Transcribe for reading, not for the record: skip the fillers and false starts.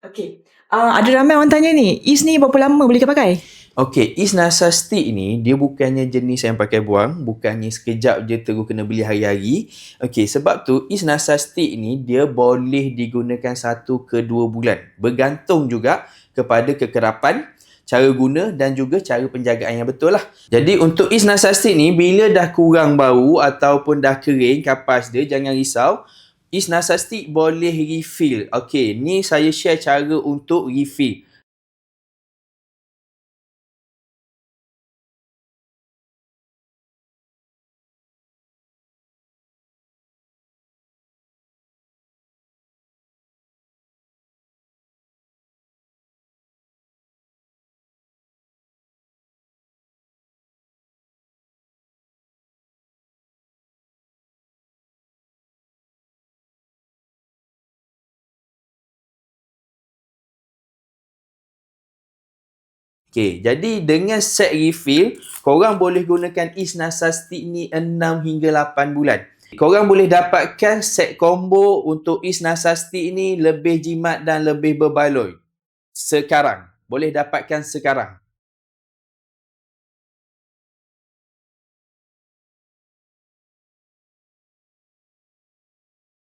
Okey. Ada ramai orang tanya ni, Is ni berapa lama boleh kita pakai? Okey, Isnasa stick ni dia bukannya jenis yang pakai buang, bukannya sekejap je terus kena beli hari-hari. Okey, sebab tu Isnasa stick ni dia boleh digunakan 1 ke 2 bulan. Bergantung juga kepada kekerapan, cara guna dan juga cara penjagaan yang betul lah. Jadi untuk Isnasa stick ni bila dah kurang bau ataupun dah kering kapas dia, jangan risau. Isnasa stick boleh refill. Okey, ni saya share cara untuk refill. Okey, jadi dengan set refill, korang boleh gunakan Isnasa stick ni 6 hingga 8 bulan. Korang boleh dapatkan set combo untuk Isnasa stick ni lebih jimat dan lebih berbaloi. Sekarang. Boleh dapatkan sekarang.